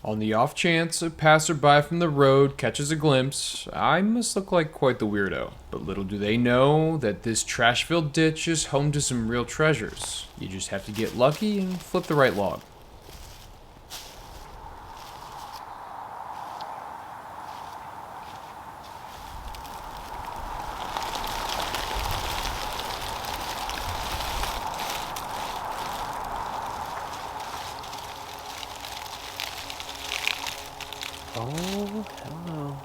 On the off chance a passerby from the road catches a glimpse, I must look like quite the weirdo. But little do they know that this trash-filled ditch is home to some real treasures. You just have to get lucky and flip the right log. Oh, hello.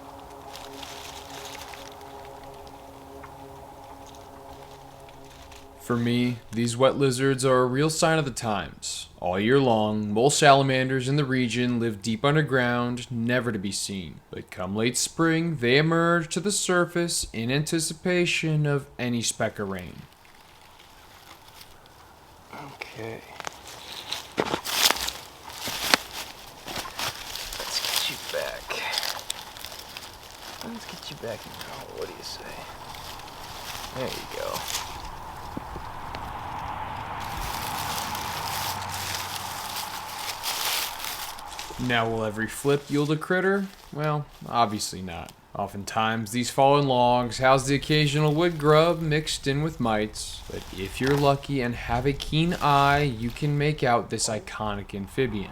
For me, these wet lizards are a real sign of the times. All year long, mole salamanders in the region live deep underground, never to be seen. But come late spring, they emerge to the surface in anticipation of any speck of rain. Okay. Let's get you back. Let's get you back in the hole. What do you say? There you go. Now, will every flip yield a critter? Well, obviously not. Oftentimes, these fallen logs house the occasional wood grub mixed in with mites, but if you're lucky and have a keen eye, you can make out this iconic amphibian.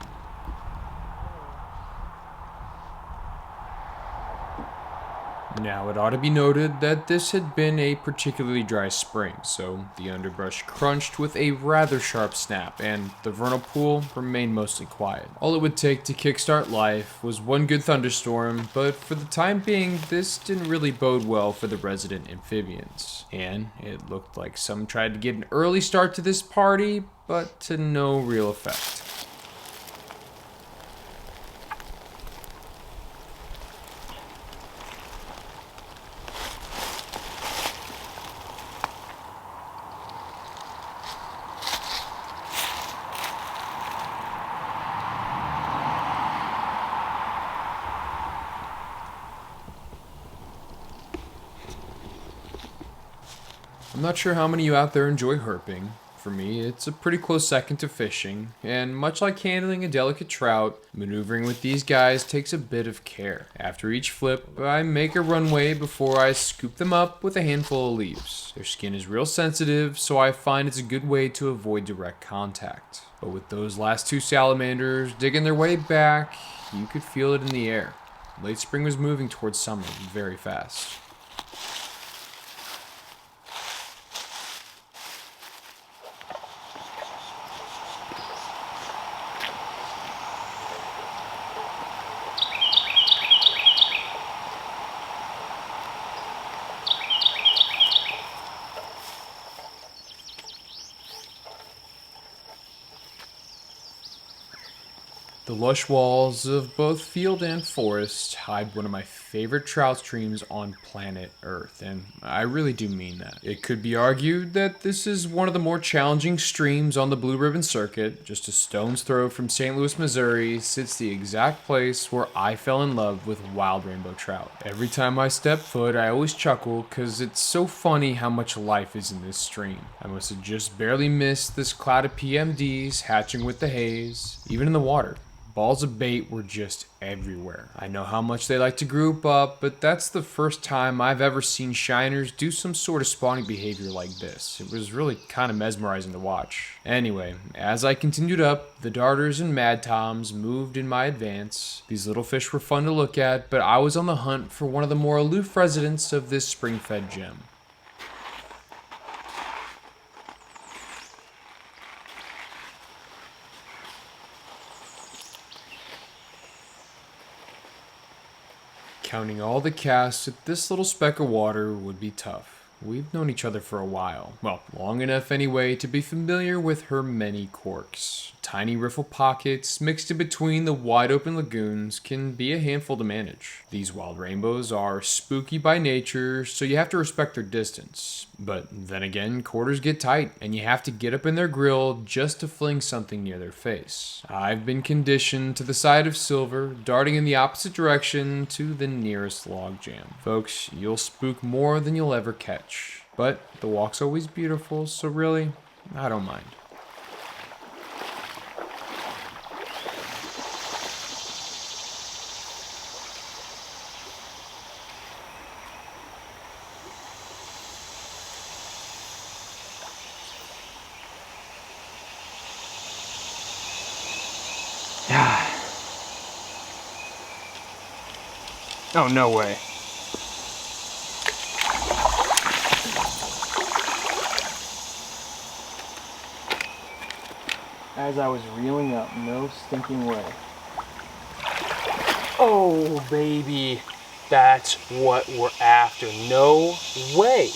Now, it ought to be noted that this had been a particularly dry spring, so the underbrush crunched with a rather sharp snap, and the vernal pool remained mostly quiet. All it would take to kickstart life was one good thunderstorm, but for the time being, this didn't really bode well for the resident amphibians. And it looked like some tried to get an early start to this party, but to no real effect. I'm not sure how many of you out there enjoy herping. For me, it's a pretty close second to fishing, and much like handling a delicate trout, maneuvering with these guys takes a bit of care. After each flip, I make a runway before I scoop them up with a handful of leaves. Their skin is real sensitive, so I find it's a good way to avoid direct contact. But with those last two salamanders digging their way back, you could feel it in the air. Late spring was moving towards summer very fast. The lush walls of both field and forest hide one of my favorite trout streams on planet Earth, and I really do mean that. It could be argued that this is one of the more challenging streams on the Blue Ribbon Circuit. Just a stone's throw from St. Louis, Missouri, sits the exact place where I fell in love with wild rainbow trout. Every time I step foot, I always chuckle because it's so funny how much life is in this stream. I must have just barely missed this cloud of PMDs hatching with the haze, even in the water. Balls of bait were just everywhere. I know how much they like to group up, but that's the first time I've ever seen shiners do some sort of spawning behavior like this. It was really kind of mesmerizing to watch. Anyway, as I continued up, the darters and mad toms moved in my advance. These little fish were fun to look at, but I was on the hunt for one of the more aloof residents of this spring-fed gem. Counting all the casts at this little speck of water would be tough. We've known each other for a while. Well, long enough anyway to be familiar with her many quirks. Tiny riffle pockets mixed in between the wide open lagoons can be a handful to manage. These wild rainbows are spooky by nature, so you have to respect their distance. But then again, quarters get tight, and you have to get up in their grill just to fling something near their face. I've been conditioned to the side of silver, darting in the opposite direction to the nearest logjam. Folks, you'll spook more than you'll ever catch. But the walk's always beautiful, so really, I don't mind. Oh, no way. As I was reeling up, no stinking way. Oh, baby. That's what we're after. No way.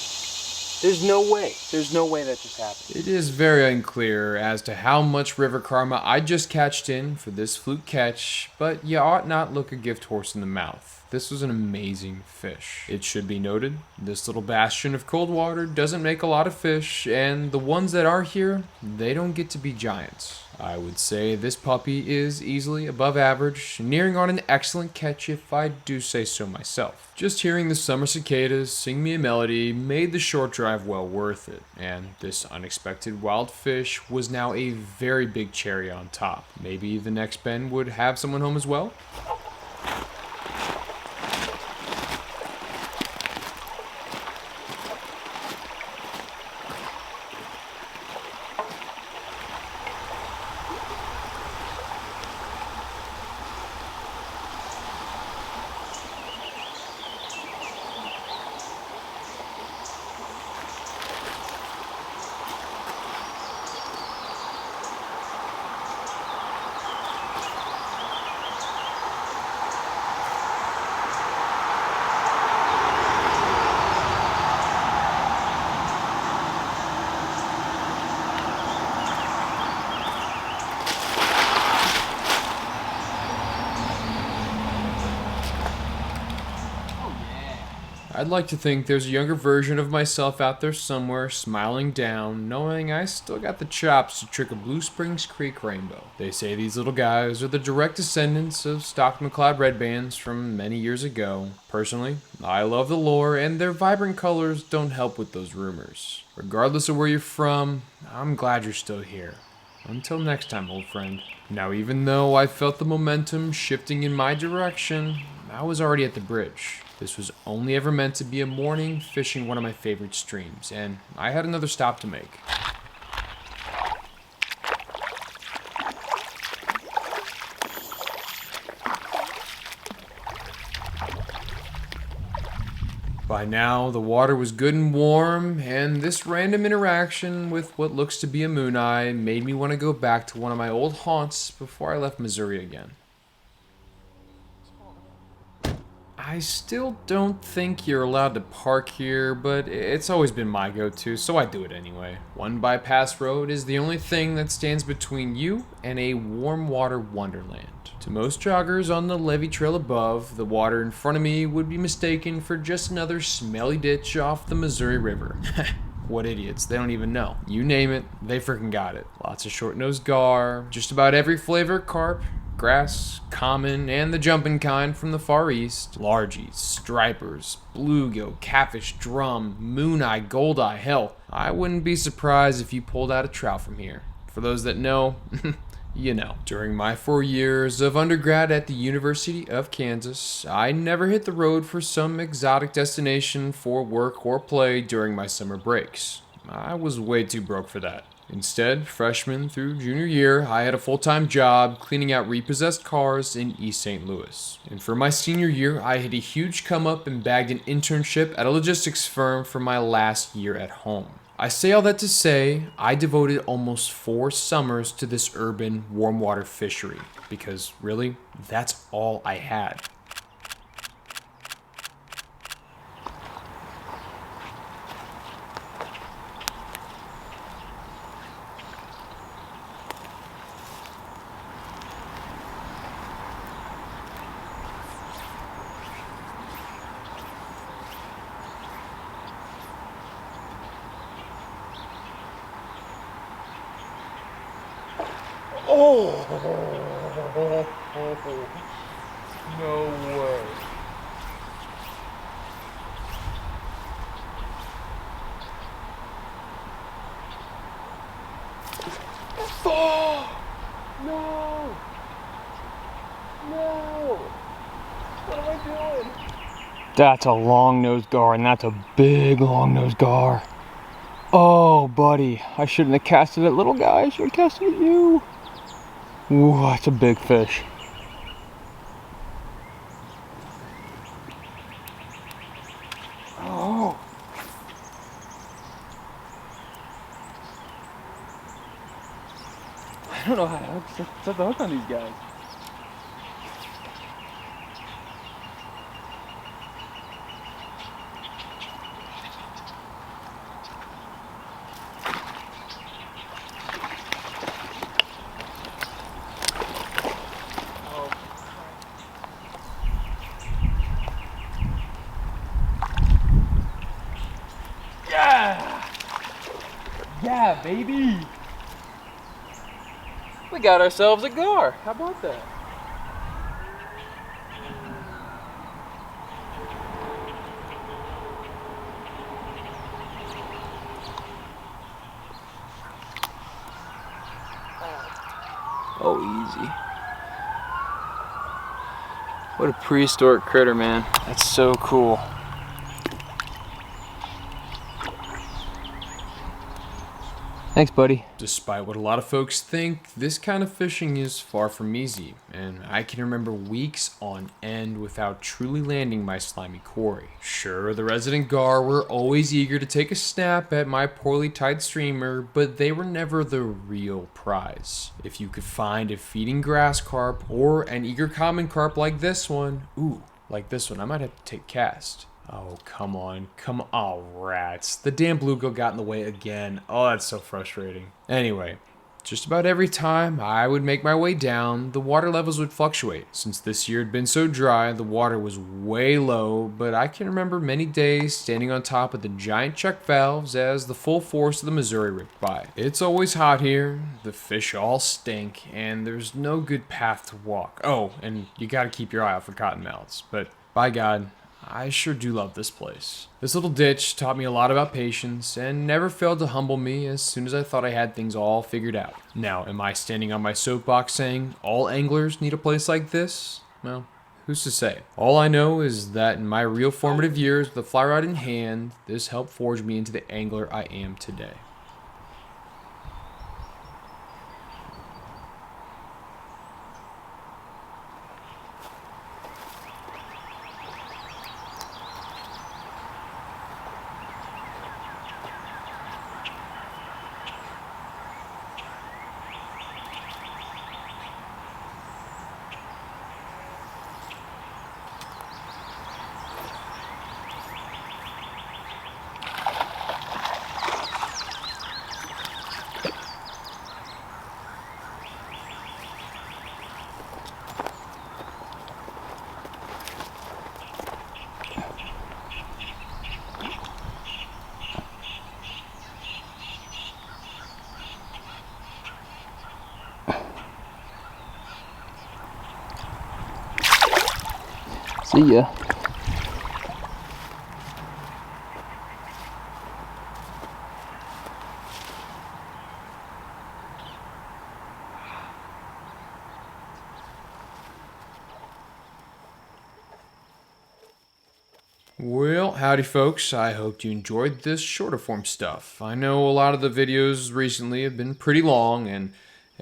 There's no way. There's no way that just happened. It is very unclear as to how much river karma I just catched in for this fluke catch, but you ought not look a gift horse in the mouth. This was an amazing fish. It should be noted, this little bastion of cold water doesn't make a lot of fish, and the ones that are here, they don't get to be giants. I would say this puppy is easily above average, nearing on an excellent catch if I do say so myself. Just hearing the summer cicadas sing me a melody made the short drive well worth it, and this unexpected wild fish was now a very big cherry on top. Maybe the next bend would have someone home as well? I'd like to think there's a younger version of myself out there somewhere smiling down, knowing I still got the chops to trick a Blue Springs Creek rainbow. They say these little guys are the direct descendants of Stockton McCloud red bands from many years ago. Personally, I love the lore, and their vibrant colors don't help with those rumors. Regardless of where you're from, I'm glad you're still here. Until next time, old friend. Now, even though I felt the momentum shifting in my direction, I was already at the bridge. This was only ever meant to be a morning fishing one of my favorite streams, and I had another stop to make. By now, the water was good and warm, and this random interaction with what looks to be a moon eye made me want to go back to one of my old haunts before I left Missouri again. I still don't think you're allowed to park here, but it's always been my go-to, so I do it anyway. One bypass road is the only thing that stands between you and a warm water wonderland. To most joggers on the levee trail above, the water in front of me would be mistaken for just another smelly ditch off the Missouri River. What idiots, they don't even know. You name it, they freaking got it. Lots of short-nosed gar, just about every flavor of carp, grass, common, and the jumping kind from the Far East. Largies, stripers, bluegill, catfish, drum, moon eye, gold eye, hell, I wouldn't be surprised if you pulled out a trout from here. For those that know, you know. During my 4 years of undergrad at the University of Kansas, I never hit the road for some exotic destination for work or play during my summer breaks. I was way too broke for that. Instead, freshman through junior year, I had a full-time job cleaning out repossessed cars in East St. Louis. And for my senior year, I had a huge come-up and bagged an internship at a logistics firm for my last year at home. I say all that to say, I devoted almost 4 summers to this urban warm water fishery, because really, that's all I had. Oh! No way. Oh! No! No! What am I doing? That's a long-nosed gar, and that's a big long-nosed gar. Oh, buddy, I shouldn't have casted at little guy. I should have casted at you. Ooh, that's a big fish. I don't know how to set the hook on these guys. Yeah! Yeah, baby! We got ourselves a gar. How about that? Oh, easy. What a prehistoric critter, man. That's so cool. Thanks, buddy. Despite what a lot of folks think, this kind of fishing is far from easy, and I can remember weeks on end without truly landing my slimy quarry. Sure, the resident gar were always eager to take a snap at my poorly tied streamer, but they were never the real prize. If you could find a feeding grass carp or an eager common carp like this one, like this one, I might have to take cast. Oh, come on. Oh, rats. The damn bluegill got in the way again. Oh, that's so frustrating. Anyway, just about every time I would make my way down, the water levels would fluctuate. Since this year had been so dry, the water was way low, but I can remember many days standing on top of the giant check valves as the full force of the Missouri ripped by. It's always hot here, the fish all stink, and there's no good path to walk. Oh, and you gotta keep your eye out for cottonmouths, but by God, I sure do love this place. This little ditch taught me a lot about patience and never failed to humble me as soon as I thought I had things all figured out. Now, am I standing on my soapbox saying all anglers need a place like this? Well, who's to say? All I know is that in my real formative years with a fly rod in hand, this helped forge me into the angler I am today. See ya. Well, howdy folks, I hope you enjoyed this shorter form stuff. I know a lot of the videos recently have been pretty long and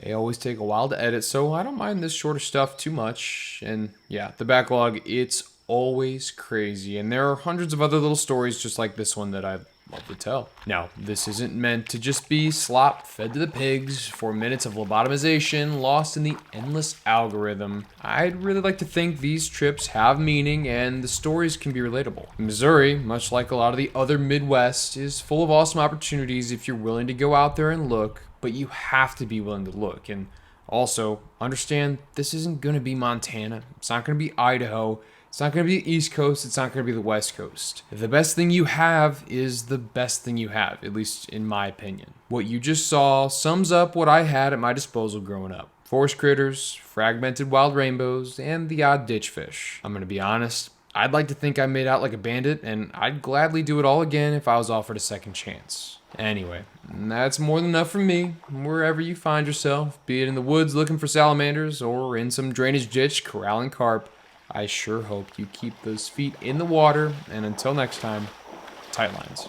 they always take a while to edit, so I don't mind this shorter stuff too much. And yeah, the backlog, it's always crazy, and there are hundreds of other little stories just like this one that I'd love to tell. Now, this isn't meant to just be slop fed to the pigs for minutes of lobotomization lost in the endless algorithm. I'd really like to think these trips have meaning and the stories can be relatable. Missouri, much like a lot of the other Midwest, is full of awesome opportunities if you're willing to go out there and look, but you have to be willing to look. And also, understand this isn't going to be Montana. It's not going to be Idaho. It's not going to be the East Coast. It's not going to be the West Coast. The best thing you have is the best thing you have, at least in my opinion. What you just saw sums up what I had at my disposal growing up. Forest critters, fragmented wild rainbows, and the odd ditch fish. I'm going to be honest, I'd like to think I made out like a bandit, and I'd gladly do it all again if I was offered a second chance. Anyway, that's more than enough from me. Wherever you find yourself, be it in the woods looking for salamanders or in some drainage ditch corralling carp, I sure hope you keep those feet in the water, and until next time, tight lines.